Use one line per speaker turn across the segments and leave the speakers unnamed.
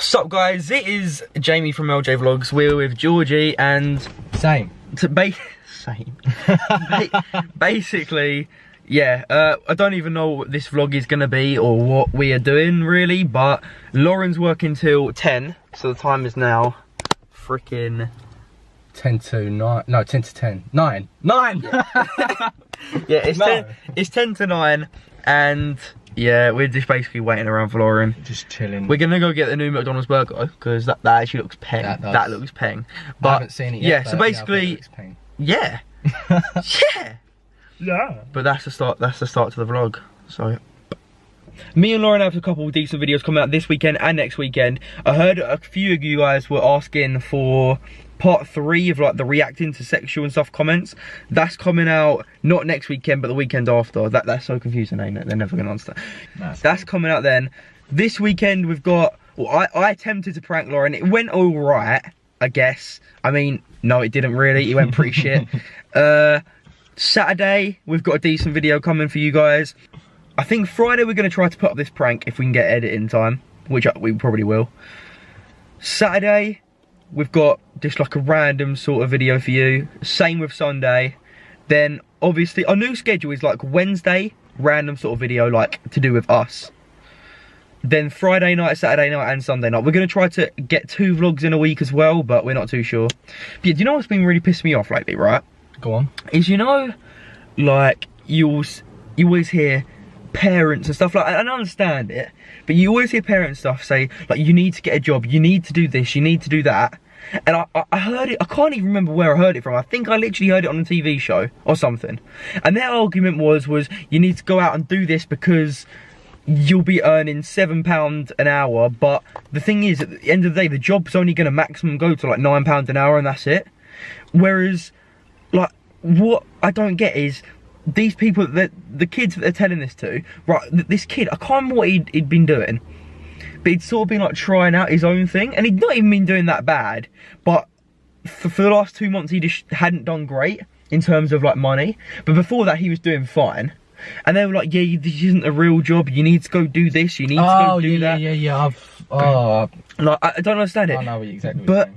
Sup guys, it is Jamie from LJ Vlogs. We're with Georgie and...
Same.
Basically, yeah, I don't even know what this vlog is gonna be or what we are doing really, but Lauren's working till 10, so the time is now freaking
10 to 9, no 10 to 10, 9.
Yeah, it's 10 to 9 and yeah, we're just basically waiting around for Lauren.
Just chilling.
We're gonna go get the new McDonald's burger because that actually looks peng. That looks peng. But
I haven't seen it yet.
Yeah, so basically, yeah. But that's the start. That's the start to the vlog. So, me and Lauren have a couple of decent videos coming out this weekend and next weekend. I heard a few of you guys were asking for part 3 of like the reacting to sexual and stuff comments. That's coming out not next weekend but the weekend after. That's so confusing, ain't it? They're never gonna understand. That's coming out then. This weekend we've got, well, I attempted to prank Lauren. It went all right, I guess. I mean, no, it didn't really. It went pretty shit. Saturday we've got a decent video coming for you guys. I think Friday we're gonna try to put up this prank if we can get editing time, which we probably will. Saturday we've got just like a random sort of video for you. Same with Sunday. Then obviously our new schedule is like Wednesday, random sort of video like to do with us. Then Friday night, Saturday night and Sunday night. We're going to try to get 2 vlogs in a week as well, but we're not too sure. But yeah, do you know what's been really pissing me off lately, right?
Go on.
Is, you know, like you always hear parents and stuff like, I don't understand it, but you always hear parents stuff say like, you need to get a job, you need to do this, you need to do that. And I heard it, I can't even remember where I heard it from. I think I literally heard it on a TV show or something. And their argument was you need to go out and do this because you'll be earning £7 an hour. But the thing is, at the end of the day, the job's only going to maximum go to like £9 an hour and that's it. Whereas, like, what I don't get is these people, the kids that they're telling this to, right, this kid, I can't remember what he'd been doing. But he'd sort of been like trying out his own thing, and he'd not even been doing that bad. But for the last 2 months, he just hadn't done great in terms of like money. But before that, he was doing fine. And they were like, "Yeah, this isn't a real job. You need to go do this. You need to go do that."
Yeah.
Like, I don't understand it.
I know exactly.
But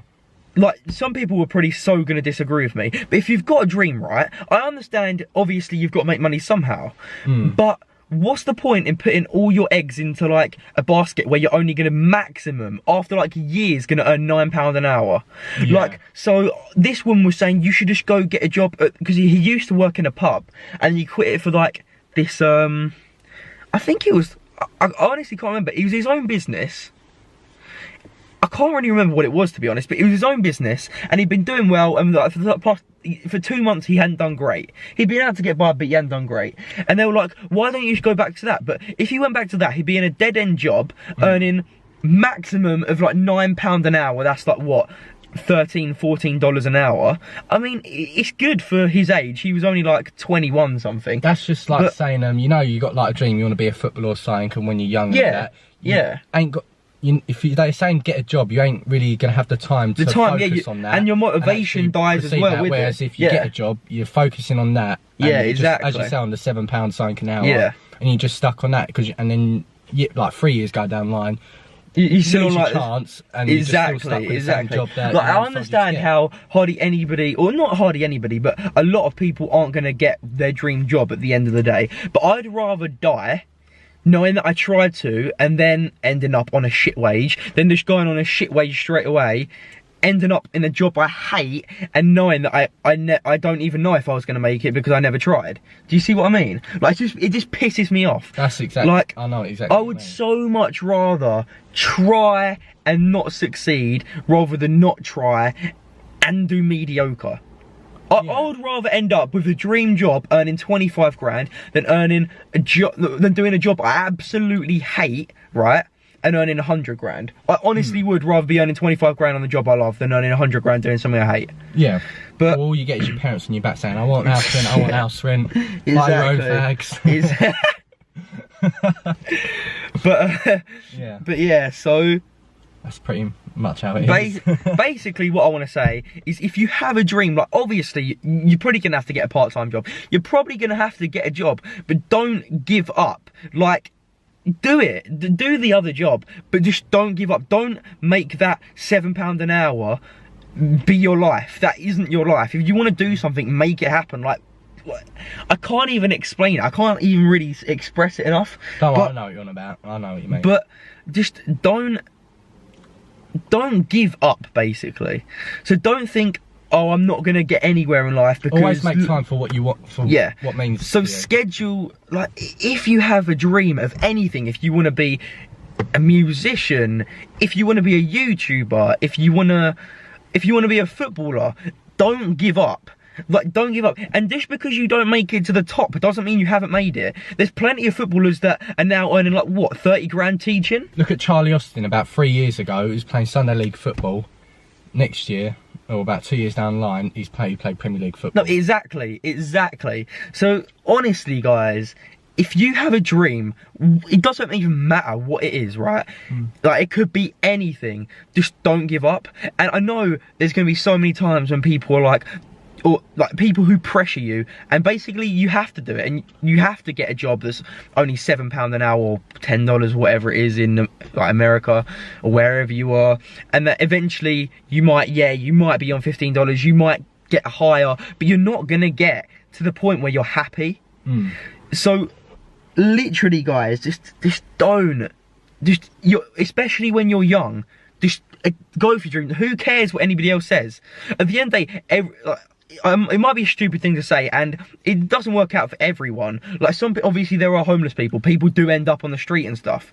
like, some people were pretty so gonna disagree with me. But if you've got a dream, right? I understand. Obviously, you've got to make money somehow. But what's the point in putting all your eggs into like a basket where you're only gonna maximum after like years gonna earn £9 an hour? Yeah. Like, so this woman was saying you should just go get a job because he used to work in a pub and he quit it for like this. I think it was. I honestly can't remember. It was his own business. I can't really remember what it was, to be honest, but it was his own business and he'd been doing well, and like, for 2 months he hadn't done great. He'd been able to get by, but he hadn't done great. And they were like, why don't you just go back to that? But if he went back to that, he'd be in a dead-end job, earning maximum of like £9 an hour. That's like, what, $13, $14 an hour? I mean, it's good for his age. He was only like 21 something.
That's just like saying, you know, you got like a dream, you want to be a footballer or something, and when you're young,
yeah,
you ain't got. If they're saying get a job, you ain't really gonna have the time to focus on that,
and your motivation dies as well.
Whereas if you get a job, you're focusing on that.
Yeah, exactly.
As you say, on the £7 something an hour.
Yeah,
and you're just stuck on that and then like 3 years go down the line,
you still
lose
like
your chance, and you're just still stuck with the same job there.
Like, I understand how hardly anybody, or not hardly anybody, but a lot of people aren't gonna get their dream job at the end of the day. But I'd rather die knowing that I tried to, and then ending up on a shit wage, then just going on a shit wage straight away, ending up in a job I hate, and knowing that I don't even know if I was going to make it because I never tried. Do you see what I mean? Like, it just pisses me off.
That's exactly, like, I know exactly.
I would so much rather try and not succeed rather than not try and do mediocre. I would rather end up with a dream job earning 25 grand than doing a job I absolutely hate, right, and earning 100 grand. I honestly would rather be earning 25 grand on the job I love than earning 100 grand doing something I hate. Yeah. But
all you get is your parents on your back saying, I want house rent, I want house rent, buy your own fags. But yeah, so that's pretty much how it is.
Basically, what I want to say is, if you have a dream, like, obviously you're probably gonna have to get a part-time job, you're probably gonna have to get a job, but don't give up. Like, do it. Do the other job, but just don't give up. Don't make that £7 an hour be your life. That isn't your life. If you want to do something, make it happen. Like, I can't even explain it. I can't even really express it enough.
No, I know what you're on about. I know what you mean.
But just don't give up, basically. So don't think, oh, I'm not gonna get anywhere in life, because
always make time for what you want. For what means.
So schedule, like, if you have a dream of anything, if you want to be a musician, if you want to be a YouTuber, if you want to be a footballer, don't give up. Like, don't give up. And just because you don't make it to the top doesn't mean you haven't made it. There's plenty of footballers that are now earning, like, what, 30 grand teaching?
Look at Charlie Austin about 3 years ago. He was playing Sunday League football. Next year, or about 2 years down the line, he played Premier League football.
No, exactly. So, honestly, guys, if you have a dream, it doesn't even matter what it is, right? Like, it could be anything. Just don't give up. And I know there's going to be so many times when people are like, or like people who pressure you, and basically you have to do it, and you have to get a job that's only £7 an hour or $10, whatever it is in like America or wherever you are, and that eventually you might be on $15, you might get higher, but you're not gonna get to the point where you're happy. So literally, guys, just don't, especially when you're young, just go for your dream. Who cares what anybody else says? At the end of the day, it might be a stupid thing to say, and it doesn't work out for everyone. Like, obviously there are homeless people do end up on the street and stuff,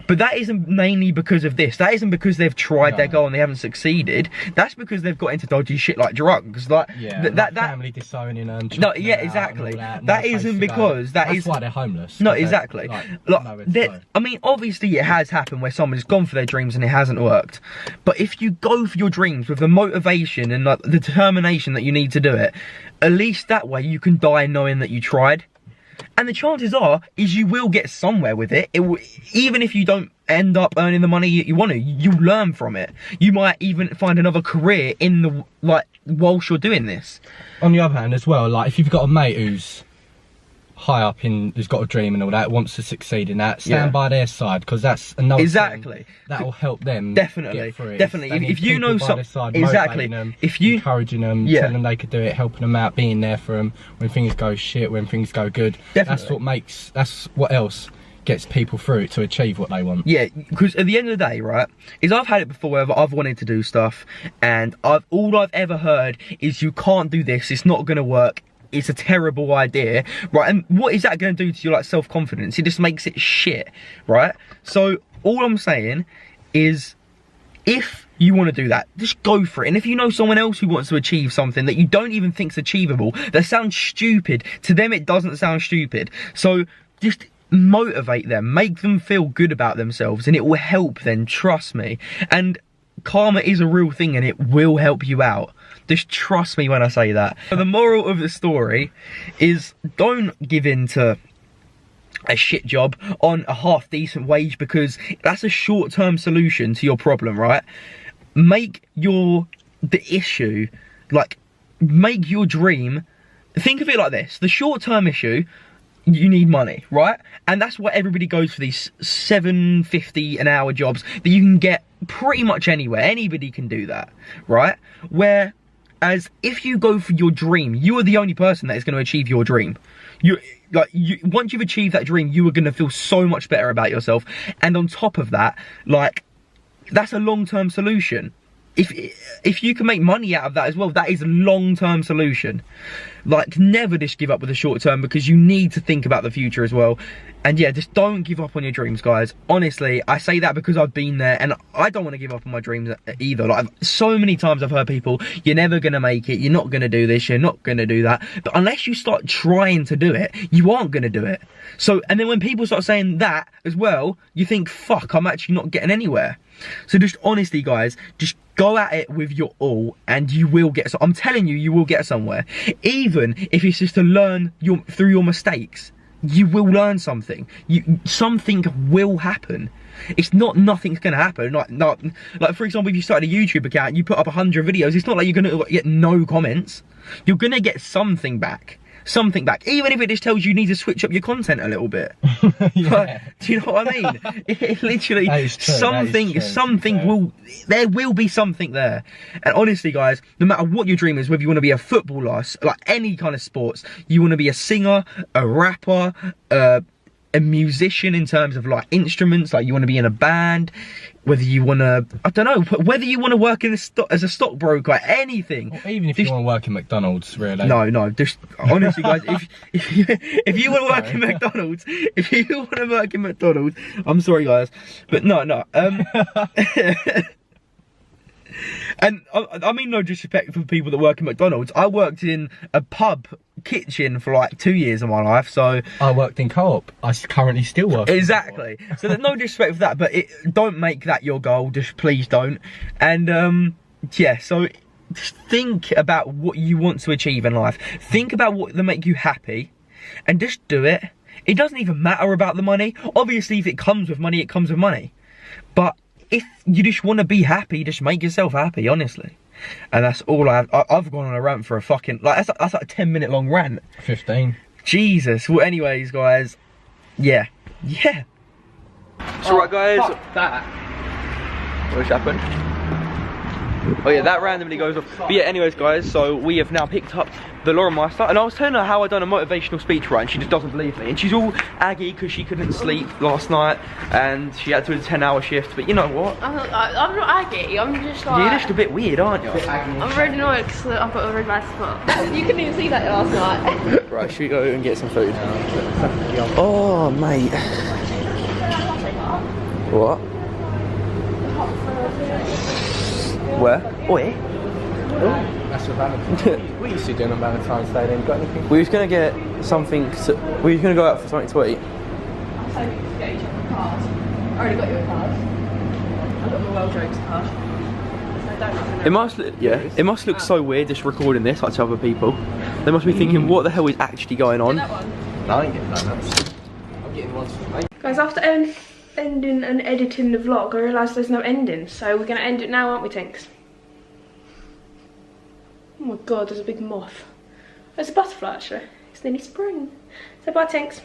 but that isn't mainly because of this. That isn't because they've tried their goal and they haven't succeeded. That's because they've got into dodgy shit like drugs. Like, that
family disowning them.
No, yeah, exactly. That isn't because that's
why they're homeless.
No, exactly. I mean, obviously it has happened where someone's gone for their dreams and it hasn't worked. But if you go for your dreams with the motivation and like the determination that you need to do it, at least that way you can die knowing that you tried. And the chances are is you will get somewhere with it. Even if you don't end up earning the money you want to, you learn from it. You might even find another career in the, like, whilst you're doing this.
On the other hand as well, like, if you've got a mate who's high up who's got a dream and all that, wants to succeed in that, stand by their side, because that's another thing that will help them get through it. Definitely. If you know something, them, if you encouraging them, telling them they could do it, helping them out, being there for them when things go shit, when things go good. That's what else gets people through it to achieve what they want. Yeah,
because at the end of the day, right, is I've had it before where I've wanted to do stuff, and all I've ever heard is you can't do this, it's not going to work, it's a terrible idea, right? And what is that going to do to your, like, self-confidence? It just makes it shit, right? So all I'm saying is, if you want to do that, just go for it. And if you know someone else who wants to achieve something that you don't even think is achievable, that sounds stupid, to them it doesn't sound stupid. So just motivate them, make them feel good about themselves, and it will help them, trust me. And karma is a real thing and it will help you out. Just trust me when I say that. So the moral of the story is, don't give in to a shit job on a half decent wage, because that's a short-term solution to your problem, right? Make the issue, like, make your dream, think of it like this: the short-term issue, you need money, right? And that's why everybody goes for these $7.50 an hour jobs that you can get pretty much anywhere. Anybody can do that, right? Whereas if you go for your dream, you are the only person that is going to achieve your dream. Once you've achieved that dream, you are going to feel so much better about yourself. And on top of that, like, that's a long-term solution. If you can make money out of that as well, that is a long-term solution. Like, never just give up with the short term, because you need to think about the future as well. And yeah, just don't give up on your dreams, guys. Honestly, I say that because I've been there, and I don't want to give up on my dreams either. Like, so many times I've heard people, you're never going to make it, you're not going to do this, you're not going to do that. But unless you start trying to do it, you aren't going to do it. So, and then when people start saying that as well, you think, fuck, I'm actually not getting anywhere. So just honestly, guys, just go at it with your all, and you will get. So I'm telling you, you will get somewhere. Even if it's just to learn through your mistakes, you will learn something. Something will happen. It's not nothing's gonna happen. Like for example, if you started a YouTube account, you put up 100 videos. It's not like you're gonna get no comments. You're gonna get something back. something back. Even if it just tells you need to switch up your content a little bit.
Yeah.
Do you know what I mean? It literally, there will be something there. And honestly, guys, no matter what your dream is, whether you want to be a footballer, like any kind of sports, you want to be a singer, a rapper, a musician in terms of like instruments, like you want to be in a band, whether you want to, I don't know, whether you want to work in as a stockbroker, like anything.
Or even if you want to work in McDonald's, really.
No, just honestly, guys, if you want to work in McDonald's, I'm sorry, guys, but no. And I mean no disrespect for people that work in McDonald's. I worked in a pub kitchen for like 2 years of my life, so...
I worked in Co-op. I currently still work.
Exactly. So there's no disrespect for that, but don't make that your goal. Just please don't. And yeah, so just think about what you want to achieve in life. Think about what will make you happy, and just do it. It doesn't even matter about the money. Obviously, if it comes with money, it comes with money. But if you just want to be happy, just make yourself happy, honestly. And that's all I've gone on a rant for a fucking, like, that's like a 10-minute long rant.
15.
Jesus. Well, anyways, guys, yeah. So right, guys.
Fuck that.
What's happened? Oh yeah, that randomly goes off. But yeah, anyways, guys, so we have now picked up the Lauren Meister, and I was telling her how I done a motivational speech, right, and she just doesn't believe me, and she's all aggy because she couldn't sleep last night and she had to do a 10-hour shift. But you know what?
I'm not aggy, I'm just like...
You're just a bit weird, aren't you?
I'm really annoyed because I've got a really bad spot. You couldn't even see that last night.
Right, should we go and get some food? Oh, mate. What? Where? Oi.
That's for Valentine's. What are you doing on Valentine's Day then? Got anything?
We was gonna get something to, we was gonna go out for something to eat.
I was hoping to get each other cards. I already got you a card. I've got my well jokes card.
It must look so weird just recording this like to other people. They must be thinking, what the hell is actually going on?
That one?
No, I ain't getting that. I'm getting ones for me.
Guys, after ending and editing the vlog, I realised there's no ending, so we're going to end it now, aren't we, Tinks? Oh my god, there's a big moth. There's a butterfly, actually. It's nearly spring. Say bye, Tinks.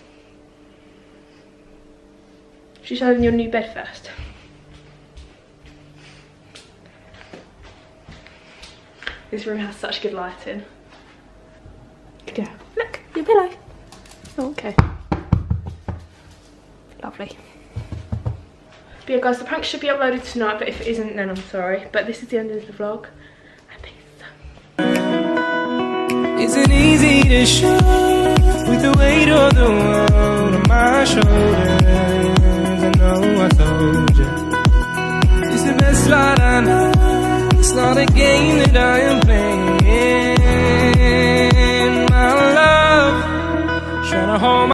Should you show them your new bed first? This room has such good lighting. Good girl. Look, your pillow. Oh, okay. Lovely. But yeah, guys, the prank should be uploaded tonight, but if it isn't, then I'm sorry. But this is the end of the vlog. And peace.
Isn't easy to show with the weight of the world on my shoulders. I know I told you it's the best light I know. It's not a game that I am playing.